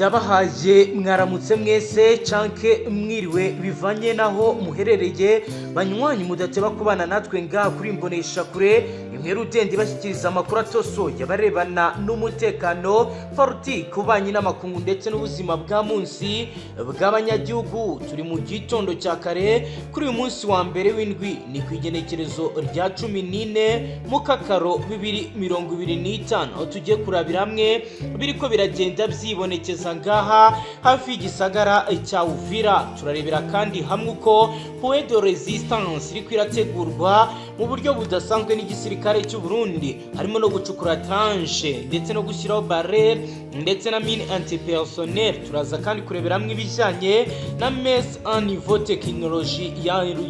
ndabahaye mwaramutse mwese canke mwiriwe bivanye naho muherereye banywanyi mudateba kubana natwe ngaha kuri Imbonesha kure imwe rudende bashyikiriza amakuru atosoye barebana n'umutekano faruti kubanye n'amakungu ndetse n'ubuzima bwa munsi bw'abanyagihugu. Turi mu gitondo cya kare kuri uyu munsi wa mbere w'indwi ni kwigenekerezo rya 14 mu kakaro 2025 aho tugiye kurabira hamwe biriko biragenda byibonekeza ngaha hafi y'igisagara cya Uvira. Turarebera kandi hamwe uko point de resistance iri kwirategurwa mu buryo budasanzwe n'igisirikare cy'u Burundi, harimo no gucukura tranche ndetse no gushyiraho barriere ndetse na mine antipersonnel. Turaza kandi kurebera hamwe ibijyanye na mise en niveau technologie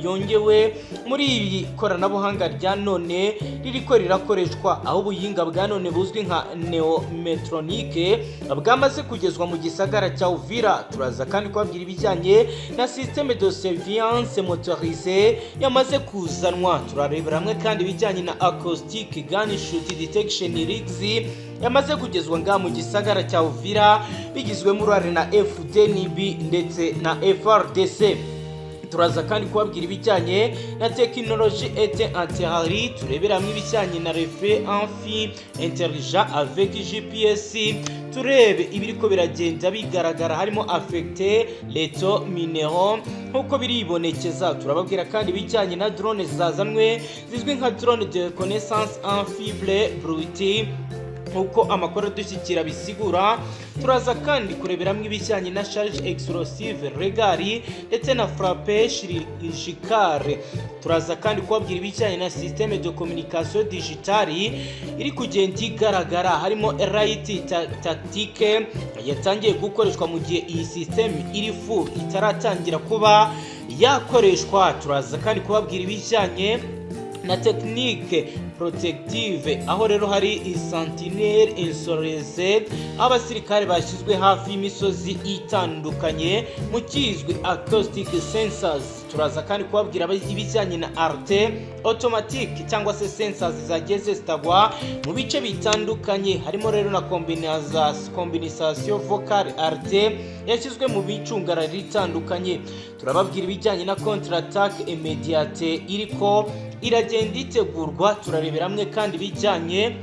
yongewe muri iri koranabuhanga rya none ririko rirakoreshwa, aho ubuyinga bwa none buzwi nka neometronique bwamaze kugezwa mu gisagara cya Uvira. Turaza kandi kubabwira ibijyanye na système de surveillance motorisée yamaze kuzanwa. Turarebera hamwe kandi ibijyanye na acoustic gunshot detection rigs yamaze kugezwa ngaha mu gisagara cya Uvira bigizwemo uruhare na FDNB ndetse na FRDC. Turaza kandi kubabwira ibijyanye na technologie et intérieure. Turebera hamwe ibijyanye na reflet amphi intelligent avec GPS. Turebe ibiriko biragenda bigaragara harimo affecté leto minero nkuko biribonekeza. Turababwira kandi ibijyanye na drone zazanwe zizwi nka drone de connaissance amphibie brute uko amakuru dushyikira bisigura. Turaza kandi kureberamwe ibijyanye na charge explosive regari ndetse na frappe chirurgicale. Turaza kandi kubabwira ibijyanye na système de communication digitale iri kugenda igaragara harimo right tactique yatangiye gukoreshwa mu gihe iyi système iri full itaratangira kuba yakoreshwa. Turaza kandi kubabwira ibijyanye na technique protective aho rero hari sentinelle insolence abasirikare bashyizwe hafi y'imisozi itandukanye mu kizwe acoustic sensors. Turaza kandi kubabwira ibijyanye na arte automatique cyangwa se sensors zageze zitagwa mu bice bitandukanye, harimo rero na combination vocal arte yashyizwe mu bicungara ritandukanye. Turababwira ibijyanye na contre attaque immediate iriko iragenda itegurwa. Turarebera hamwe kandi bijyanye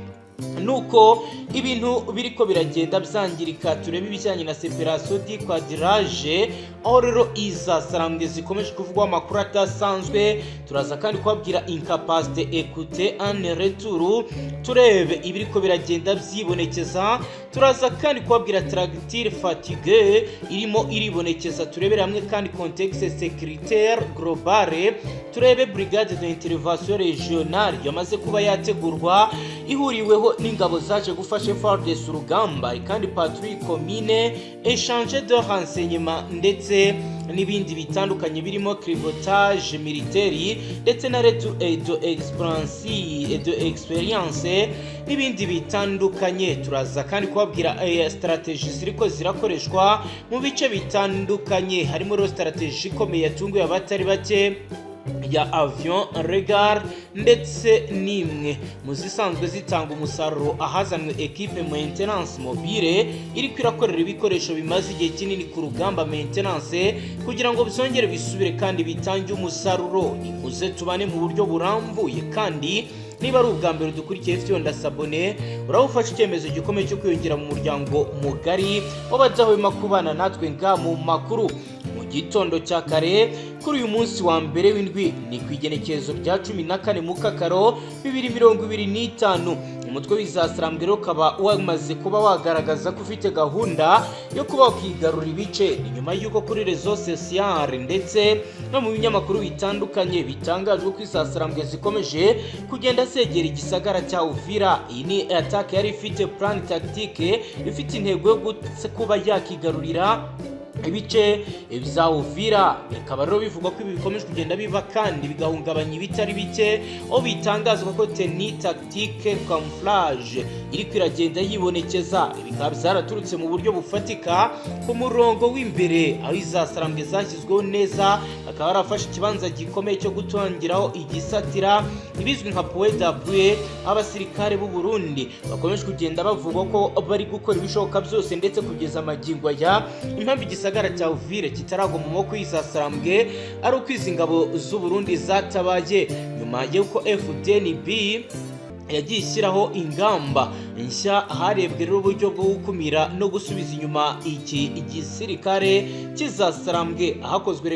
nuko ibintu biriko biragenda byangirika. Turebe ibijyanye na separation du quadrage aho rero iza sarambwe zikomeje kuvugwa amakuru adasanzwe. Turaza kandi kubabwira incapacité écouter en retour. Turebe ibiriko biragenda byibonekeza. Turaza kandi kubabwira tractile fatigue irimo iribonekeza. Turebera hamwe kandi contexte sécuritaire globale. Turebe brigade d'intervention régionale yamaze kuba yategurwa ihuriweho n'ingabo zaje gufasha FARDC urugamba, kandi patrouille commune échange de renseignements ndetse n'ibindi bitandukanye birimo cribotage militaire ndetse na retour de experience n'ibindi bitandukanye. Turaza kandi kubabwira strategies ziriko zirakoreshwa mu bice bitandukanye, harimo rero strategie ikomeye yatunguye abatari bake ya avion regard ndetse nimwe mu zisanzwe zitanga umusaruro ahazanwe equipe maintenance mobile iri kwirakorera ibikoresho bimaze igihe kinini ku rugamba maintenance kugira ngo bizongere bisubire kandi bitange umusaruro. Nimuze tubane mu buryo burambuye, kandi niba ari ubwa mbere dukurikiye video ndasabone urawufasha icyemezo gikomeye cyo kwiyongera mu muryango mugari w'abadahwema kubana natwe nga mu makuru. Mu gitondo cya kare kuri uyu munsi wa mbere w'indwi ni kwigenekerezo rya 14 mu kakaro 2025 umutwe w'izasarambwe rero kaba wamaze kuba wagaragaza ko ufite gahunda yo kuba wakigarura ibice inyuma y'uko kuri réseaux sociaux ndetse no mu binyamakuru bitandukanye bitangajwe ko izasarambwe zikomeje kugenda segera igisagara cya Uvira. Iyi ni attaque yari ifite plan tactique ifite intego yo kuba yakigarurira ibice bya Uvira. Bikaba rero bivugwa ko ibi bikomeje kugenda biva kandi bigahungabanya ibitari bike, aho bitangazwa ko tenue tactique camouflage iri kwiragenda yibonekeza. Bikaba byaraturutse mu buryo bufatika ku murongo w'imbere, aho izasarambwe zashyizweho neza, akaba arafashe ikibanza gikomeye cyo gutongeraho igisatira ibizwi nka point d'appui. Abasirikare b'u Burundi bakomeje kugenda bavuga ko bari gukora ibishoboka byose, ndetse kugeza amagingo aya impamvu igisagara cya Uvira kitaragwa mu maboko y'izasarambwe ari uko izi ngabo z'u Burundi zatabaye nyuma y'uko FDNB yagiye ishyiraho ingamba nshya. Harebwe rero uburyo bwo gukumira no gusubiza inyuma iki igisirikare cy'izasarambwe, hakozwe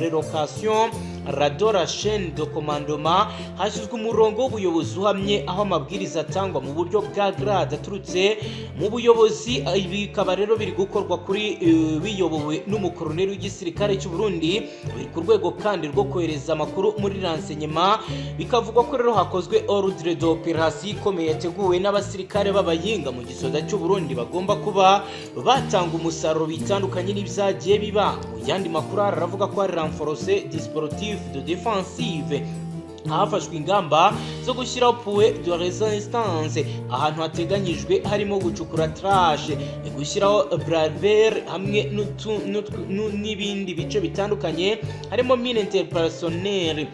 relocation radio la chaîne de commandement, hashyizwe umurongo w'ubuyobozi uhamye, aho amabwiriza atangwa mu buryo bwa grade aturutse mu buyobozi. Bikaba rero biri gukorwa kuri biyobowe n'umukoloneli w'igisirikare cy'u Burundi, biri ku rwego kandi rwo kohereza amakuru muri renseignement. Bikavugwa ko rero hakozwe ordre d'opération ikomeye yateguwe n'abasirikare b'abayinga mu gisoda cy'u Burundi, bagomba kuba batanga umusaruro bitandukanye n'ibyagiye biba. Mu yandi makuru aravuga ko ari renforcer dispositif de défensive, hafashwe ingamba zo gushyiraho point de résistance ahantu hateganyijwe, harimo gucukura trash, gushyiraho bravere hamwe n'ibindi bice bitandukanye, harimo mine interpersonnel.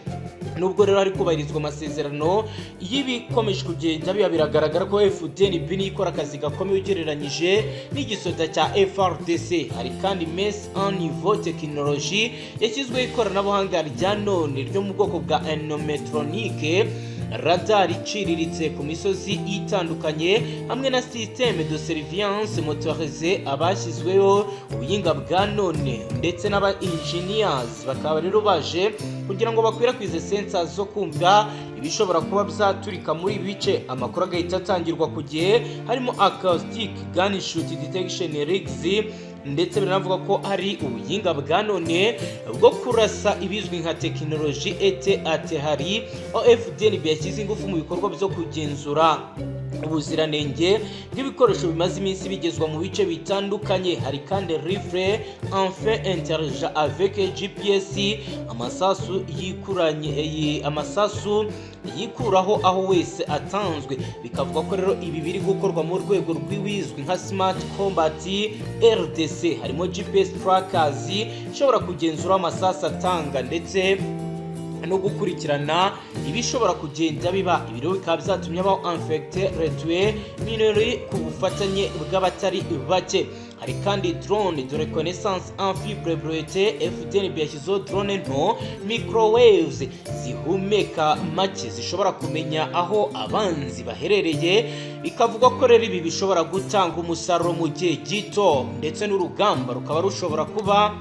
Nubwo rero ari kubahirizwa amasezerano y'ibikomeje kugenda biba, biragaragara ko FDNB ikora akazi gakomeye ugereranyije n'igisoda cya FRDC. Hari kandi mess en niveau technologie yashyizweho ikoranabuhanga rya none ryo mu bwoko bwa enometronique, radar iciriritse ku misozi itandukanye, hamwe na système de surveillance motorisée. Abashyizweho ubuhinga bwa none ndetse n'aba engineers bakaba rero baje kugira ngo bakwirakwize sensors zo kumva ibishobora kuba byaturika muri bice. Amakuru agahita atangirwa ku gihe, harimo acoustic gunshot detection rigs, ndetse binavuga ko hari ubuhinga bwa none bwo kurasa ibizwi nka tekinoloji atehari. FDNB yashyize ingufu mu bikorwa byo kugenzura ubuziranenge bw'ibikoresho bimaze iminsi bigezwa mu bice bitandukanye. Hari kandi rifle enfin intelligent avec GPS, amasasu yikuraho aho wese atanzwe. Bikavuga ko rero ibi biri gukorwa mu rwego rw'ibizwi nka smart combat RDC, harimo GPS trackers ishobora kugenzura amasasu atanga ndetse no gukurikirana ibishobora kugenda biba. Ibiro bikaba byatumye abaho infecté réduit minori ku bufatanye bw'abatari bake. Hari kandi drone de reconnaissance en fibrabilité. FDNB yashyizeho drone nto microwaves zihumeka make zishobora kumenya aho abanzi baherereye. Bikavuga ko rero ibi bishobora gutanga umusaruro mu gihe gito, ndetse n'urugamba rukaba rushobora kuba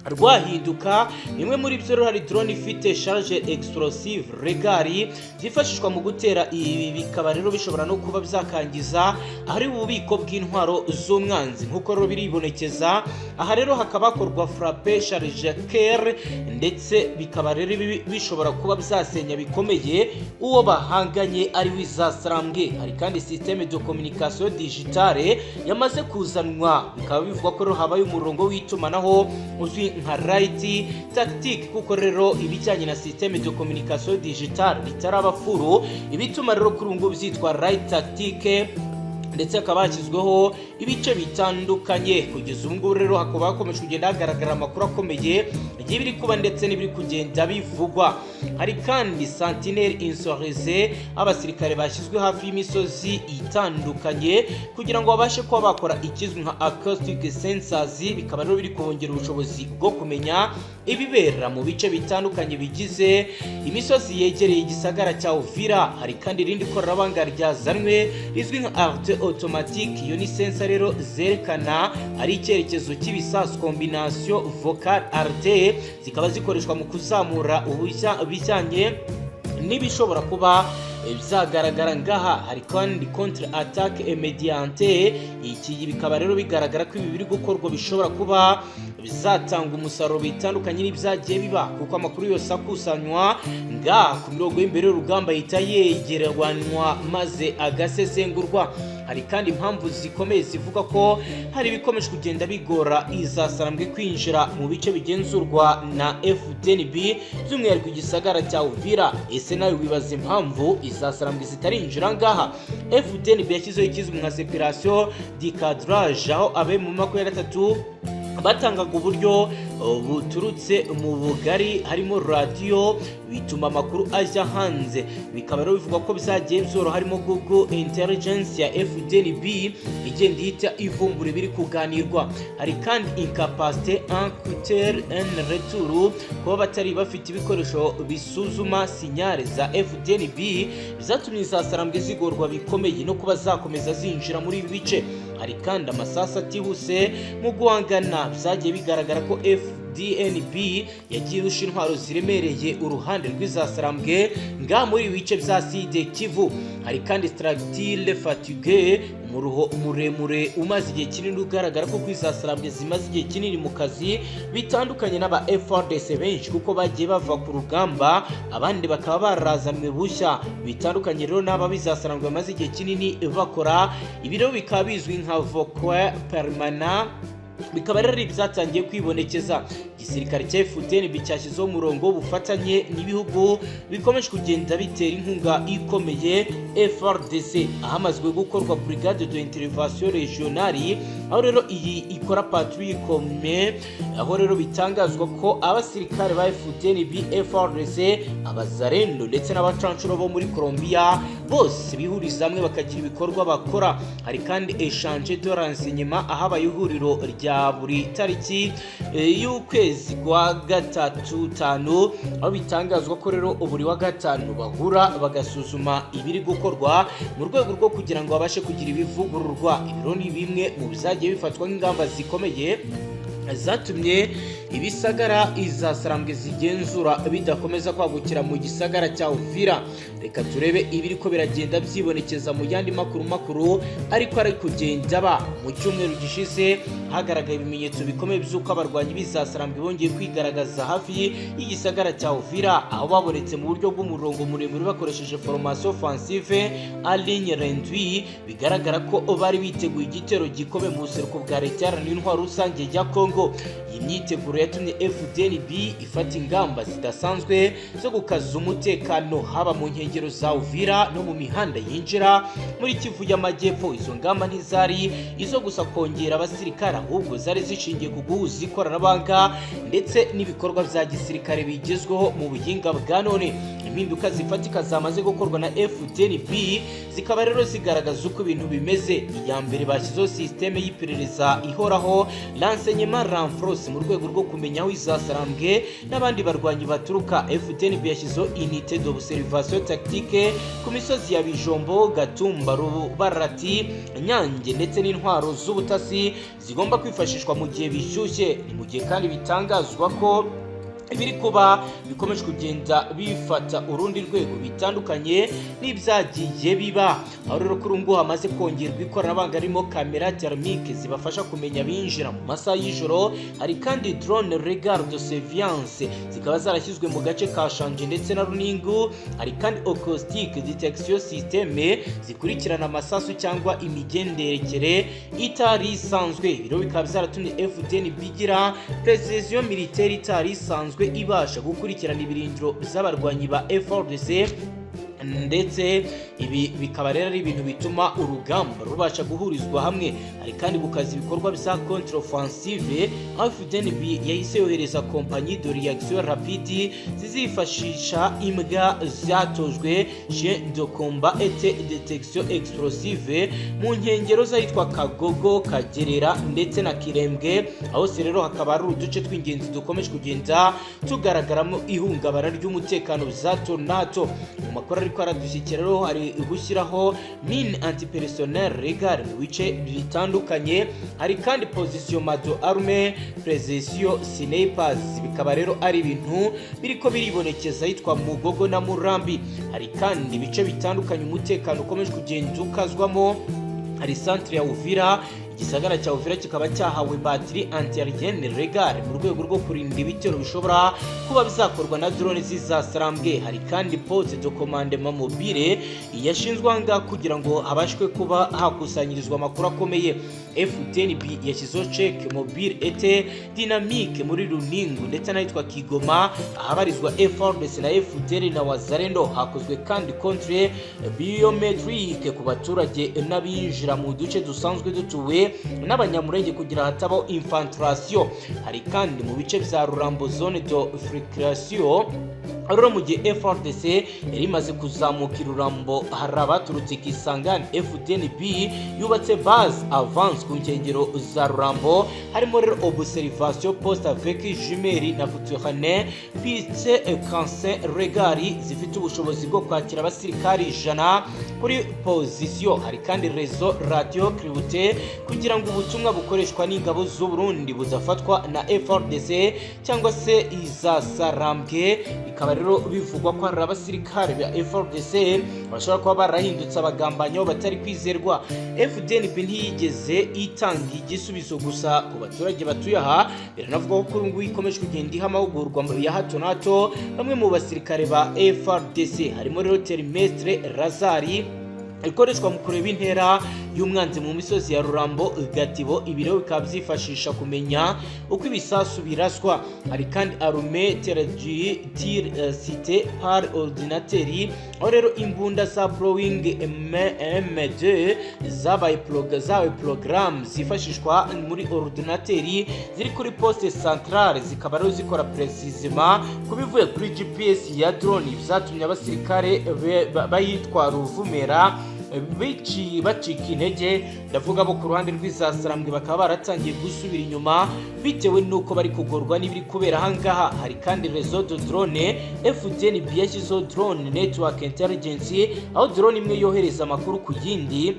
rwahinduka. Imwe muri byo rero hari drone ifite charge explosive regari zifashishwa mu gutera. Ibi bikaba rero bishobora no kuba byakangiza ahari ububiko bw'intwaro z'umwanzi, nk'uko rero biribonekeza. Aha rero hakaba hakorwa frappe charge care, ndetse bikaba rero bishobora kuba byasenya bikomeye uwo bahanganye ari w'izasarambwe. Hari kandi systeme de communication digitale yamaze kuzanwa. Bikaba bivuga ko rero habaye umurongo w'itumanaho uzwi nka right tactique, kuko rero ibijyanye na systeme de communication digitale bitaraba furu. Ibituma rero kuri ubu byitwa right tactique, ndetse hakaba hashyizweho ibice bitandukanye. Kugeza ubu ngubu rero hakaba hakomeje kugenda hagaragara amakuru akomeye igihe biri kuba ndetse n'ibiri kugenda bivugwa. Hari kandi sentinelle insorisée, abasirikare bashyizwe hafi y'imisozi itandukanye kugira ngo babashe kuba bakora ikizwi nka acoustic sensors. Bikaba rero biri kongera ubushobozi bwo kumenya ibibera mu bice bitandukanye bigize imisozi yegereye igisagara cya Uvira. Hari kandi irindi koranabuhanga ryazanwe rizwi nka arte automatique. Iyo ni sensor rero zerekana ari icyerekezo cy'ibisasu combination vocal arte, zikaba zikoreshwa mu kuzamura bijyanye n'ibishobora kuba byagaragara ngaha. Hari kandi contre attaque immédiate. Iki bikaba rero bigaragara ko ibi biri gukorwa bishobora kuba bizatanga umusaruro bitandukanye n'ibyagiye biba, kuko amakuru yose akusanywa ngaha ku mirongo y'imbere y'urugamba yita yegererwanwa maze agasesengurwa. hari kandi impamvu zikomeye zivuga ko hari ibikomeje kugenda bigora izasarambwe kwinjira mu bice bigenzurwa na FDNB by'umwihariko igisagara cya Uvira. Ese nawe wibaza impamvu izasarambwe zitarinjira ngaha? FDNB yashyizeho ikizwi nka separation du cadrage, aho abe mu 23 batangaga uburyo buturutse mu bugari harimo radio bituma amakuru ajya hanze. Bikaba rero bivuga ko bizagiye byoro harimo Google Intelligence ya FDNB igenda ihita ivumbura biri kuganirwa. Hari kandi incapacité en écouter en retour, kuba batari bafite ibikoresho bisuzuma sinyare za FDNB bizatumye izasarambwe zigorwa bikomeye no kuba zakomeza zinjira muri ibi bice. Hari kandi amasasa atihuse mu guhangana, byagiye bigaragara ko FDNB yagiye irusha intwaro ziremereye uruhande rw'izasarambwe nga muri ibice bya Sud Kivu. Hari kandi Stractile Fatigue, umuruho muremure umaze igihe kinini ugaragara ko kwizasarambwe zimaze igihe kinini mu kazi bitandukanye n'aba FARDC benshi kuko bagiye bava ku rugamba, abandi bakaba barazamwe bushya bitandukanye rero n'aba bizasarambwe bamaze igihe kinini bakora. Ibiro bikaba bizwi nka voie permanente, bikaba rero byatangiye kwibonekeza. Igisirikare cya FDNB cyashyizeho umurongo w'ubufatanye n'ibihugu bikomeje kugenda bitera inkunga ikomeye FARDC, ahamazwe gukorwa brigade de intervention régionale, aho rero iyi ikora patrouille commune, aho rero bitangazwa ko abasirikare ba FDNB, FARDC, abazarendo ndetse n'abacancuro bo muri Colombia bose bihuriza hamwe bakagira ibikorwa bakora. Hari kandi échange de renseignement, aho abayihuriro rya buri tariki y'ukwezi kwa gatatu tanu, aho bitangazwa ko rero buri wa gatanu bahura bagasuzuma ibiri gukorwa mu rwego rwo kugira ngo babashe kugira ibivugururwa. Ibiro ni bimwe mu bizagiye bifatwa nk'ingamba zikomeye zatumye ibisagara izasarambwe zigenzura bidakomeza kwagukira mu gisagara cya Uvira. Reka turebe ibiri ko biragenda byibonekeza mu yandi makuru ariko ari kugenda ba. Mu cyumweru gishize hagaragaye ibimenyetso bikomeye by'uko abarwanyi bizasarambwe bongeye kwigaragaza hafi y'igisagara cya Uvira, aho babonetse mu buryo bw'umurongo muremure bakoresheje formation offensive en ligne réduite. Bigaragara ko bari biteguye igitero gikomeye mu buseruko bwa leta iharanira intwaro rusange ya Congo. Iyi myiteguro yatumye FDNB ifata ingamba zidasanzwe zo gukaza umutekano haba mu nkengero za Uvira no mu mihanda yinjira muri Kivu y'Amajyepfo. Izo ngamba ntizari izo gusa kongera abasirikare, ahubwo zari zishingiye ku guhuza ikoranabuhanga ndetse n'ibikorwa bya gisirikare bigezweho mu buhinga bwa none. Impinduka zifatika zamaze gukorwa na FDNB zikaba rero zigaragaza uko ibintu bimeze. Iya mbere bashyizeho systeme y'iperereza ihoraho renseignement renforce mu rwego rwo kumenya aho izasarambwe n'abandi barwanyi baturuka. FDNB yashyizeho unité d'observation tactique ku misozi ya Bijombo, Gatumba, Rubarati, Nyange ndetse n'intwaro z'ubutasi zigomba kwifashishwa mu gihe bishyushye. Ni mu gihe kandi bitangazwa ko ibiri kuba bikomeje kugenda bifata urundi rwego bitandukanye n'ibyagiye biba. Aho rero kuri ubu hamaze kongerwa ikoranabuhanga harimo kamera thermique zibafasha kumenya binjira mu masaha y'ijoro. Hari kandi drone regard de surveillance zikaba zarashyizwe mu gace ka Shanje ndetse na Runingu. Hari kandi acoustic detection system zikurikirana amasasu cyangwa imigenderekere itari isanzwe. Ibiro bikaba byaratumye FDNB igira precision militaire itari isanzwe ibasha gukurikirana ibirindiro by'abarwanyi ba FARDC, ndetse ibi bikaba rero ari ibintu bituma urugamba rubasha guhurizwa hamwe. Hari kandi gukaza ibikorwa bya contre offensive, aho FDNB yahise yohereza compagnie de réaction rapide zizifashisha imbwa zatojwe chien de combat et détection explosive mu nkengero zahitwa Kagogo, Kagerera ndetse na Kirembwe. Aho se rero hakaba ari uduce tw'ingenzi dukomeje kugenda tugaragaramo ihungabana ry'umutekano za NATO. Mu makuru ariko aradushyikira rero hari gushyiraho mine antipersonnel regard mu bice bitandukanye. Hari kandi positionnement d'arme, precision snipers, bikaba rero ari ibintu biriko biribonekeza yitwa Mugogo na Murambi. Hari kandi ibice bitandukanye umutekano ukomeje kugenda ukazwamo. Hari centre ya Uvira igisagara cya Uvira kikaba cyahawe batiri anti-aérienne Regard mu rwego rwo kurinda ibitero bishobora kuba bizakorwa na drone zizasarambwe. Hari kandi poste de commandement mobile yashinzwe anga kugira ngo habashwe kuba hakusanyirizwa amakuru akomeye. FDNB yashyizeho check mobile ete dynamique muri Runingu ndetse n'ahitwa Kigoma ahabarizwa FARDC na FDL na Wazalendo. Hakozwe kandi contre biometrique ku baturage n'abinjira mu duce dusanzwe dutuwe n'abanyamurenge kugira hatabo infiltration. Hari kandi mu bice bya Rurambo zone de filtration rero mu gihe FARDC yari imaze kuzamuka Rurambo hari abaturutse Kisangani. FDNB yubatse base avance ku nkengero za Rurambo harimo rero observation poste avec jumeri na futurane piste cancer regari zifite ubushobozi bwo kwakira abasirikari 100 kuri position. Hari kandi rezo radio cribute kugira ngo ubutumwa bukoreshwa n'ingabo z'u Burundi buzafatwa na FARDC cyangwa se izasarambwe. Bikaba rero bivugwa ko hari abasirikare ba FARDC bashobora kuba barahindutse abagambanyo batari kwizerwa. FDNB ntiyigeze itanga igisubizo gusa ku baturage batuye aha, biranavuga ko kuri ngo ikomeje kugenda iha amahugurwa ya hato na hato bamwe mu basirikare ba FARDC. Harimo rero Termestre Razari ikoreshwa mu kureba intera y'umwanzi mu misozi ya Rurambo Gatibo. Ibiro bikaba byifashisha kumenya uko ibisasu biraswa. Hari kandi arme teragi tir cité par ordinateur aho rero imbunda za Boeing M2 zabaye program zifashishwa muri ordinateur ziri kuri poste centrale, zikaba rero zikora precisement kubivuye kuri GPS ya drone. Byatumye abasirikare bayitwara Ruvumera bacika intege. Ndavuga bo ku ruhande rw'izasarambwe bakaba baratangiye gusubira inyuma bitewe nuko bari kugorwa n'ibiri kubera ahangaha. Hari kandi réseau de drone FDNB yashyizeho drone network intelligence aho drone imwe yohereza amakuru ku yindi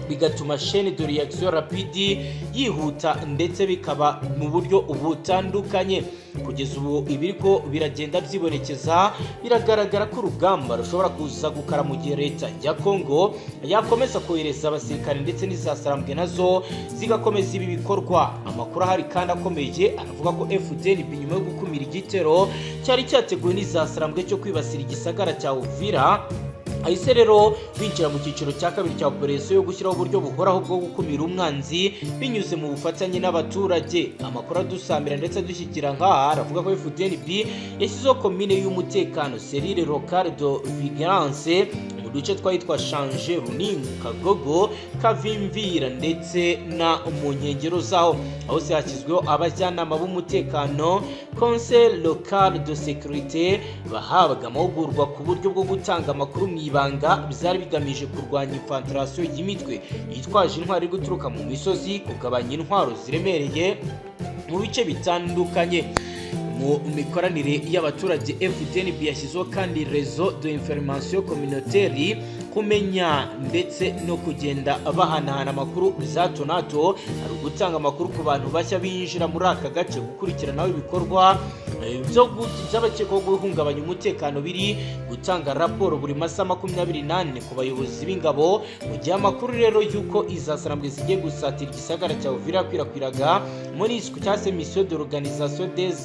bigatuma chaîne de réaction rapide yihuta ndetse bikaba mu buryo butandukanye. Kugeza ubu ibiriko biragenda byibonekeza, biragaragara ko urugamba rushobora kuza gukara mu gihe leta ya Kongo yakomeza kohereza abasirikare ndetse n'izasarambwe nazo zigakomeza ibi bikorwa. Amakuru ahari kandi akomeye aravuga ko FDNB nyuma yo gukumira igitero cyari cyateguwe n'izasarambwe cyo kwibasira igisagara cya Uvira ahise rero binjira mu cyiciro cya kabiri cya operation yo gushyiraho uburyo buhoraho bwo gukumira umwanzi binyuze mu bufatanye n'abaturage. Amakuru adusambira ndetse adushyikira ngaha aravuga ko FDNB yashyizeho komine y'umutekano cellule locale de vigilance mu duce twahitwa Shanje, Runingu, Kagogo, Kavimvira ndetse na mu nkengero zaho. Aho hashyizweho abajyanama b'umutekano conseil local de sécurité bahabwa amahugurwa ku buryo bwo gutanga amakuru mu ibanga bizari bigamije kurwanya infiltration y'imitwe yitwaje intwari guturuka mu misozi, kugabanya intwaro ziremereye mu bice bitandukanye. Mu mikoranire y'abaturage FDNB yashyizeho kandi réseau de information communautaire kumenya ndetse no kugenda bahanahana amakuru za hato na hato. Hari gutanga amakuru ku bantu bashya binjira muri aka gace, gukurikiranaho ibikorwa by'abakekwaho guhungabanya umutekano, biri gutanga raporo buri masaha 24 ku bayobozi b'ingabo. Mu gihe amakuru rero y'uko izasarambwe zigiye gusatira igisagara cya Uvira kwirakwiraga muri cyase mission de l'Organisation des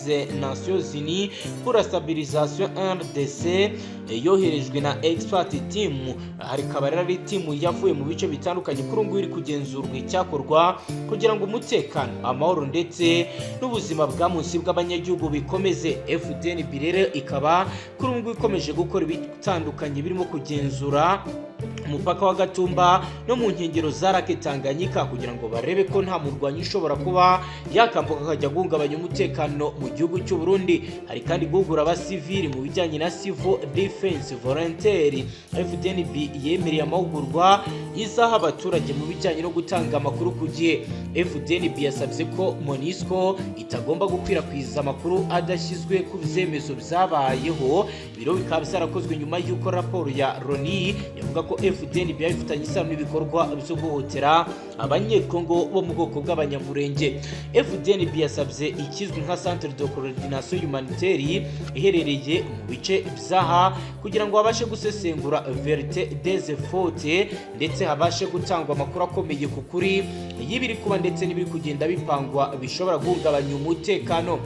Nations Unies pour la stabilisation RDC yoherejwe na expert team. Hari kabarira ari team yavuye mu bice bitandukanye kuri ngo iri kugenzurwa icyakorwa kugira ngo umutekano, amahoro ndetse n'ubuzima bwa munsi bw'abanyagihugu bikomeze. FDNB rero ikaba kuri ngo ikomeje gukora ibitandukanye birimo kugenzura umupaka wa Gatumba no mu nkengero za Lake Tanganyika kugira ngo barebe ko nta murwanyi ushobora kuba yakambuka akajya guhungabanya umutekano mu gihugu cy'u Burundi. Hari kandi guhugura abasivili mu bijyanye na civil defense volunteer. FDNB yemereye amahugurwa yizaha abaturage mu bijyanye no gutanga amakuru ku gihe. FDNB yasabye ko MONUSCO itagomba gukwirakwiza amakuru adashyizwe ku byemezo byabayeho. Ibiro bikaba byarakozwe nyuma y'uko raporo ya Loni yavuga ko FDLR bifitanye isano n'ibikorwa byo guhotera abanyekongo bo mu bwoko bw'abanyamurenge. FDLR yasabye ikizwi nka Centre de Coordination Humanitaire iherereye mu bice byaha kugira ngo habashe gusesengura verite des fautes ndetse habashe gutangwa amakuru akomeye ku kuri y'ibiri kuba ndetse n'ibiri kugenda bipangwa bishobora guhungabanya umutekano.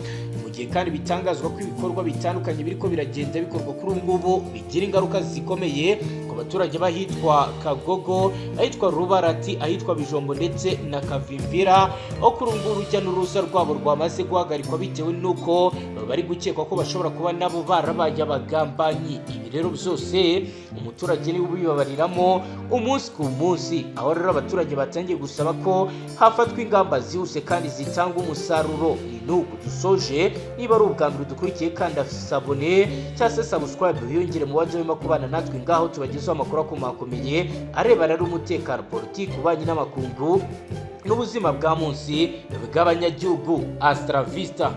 Mu gihe kandi bitangazwa ko ibikorwa bitandukanye biriko biragenda bikorwa kuri ubu ngubu bigira ingaruka zikomeye ku baturage bahitwa Kagogo, ahitwa Rubarati, ahitwa Bijombo ndetse na Kavimvira, aho kuri ubu urujya n'uruza rwabo rwamaze guhagarikwa bitewe n'uko bari gukekwa ko bashobora kuba nabo barabaye abagambanyi. Ibi rero byose umuturage niwe ubibabariramo umunsi ku munsi, aho rero abaturage batangiye gusaba ko hafatwa ingamba zihuse kandi zitanga umusaruro. Ni nuko dusoje, niba ari ubwa mbere dukurikiye kandi sabone cyangwa se subscribe wiyongere mu baje barimo kubana natwe ngaho tubagezaho amakuru akomakomeye arebana n'umutekano, politiki, ububanyi n'amakungu n'ubuzima bwa munsi bw'abanyagihugu. Astra Vista.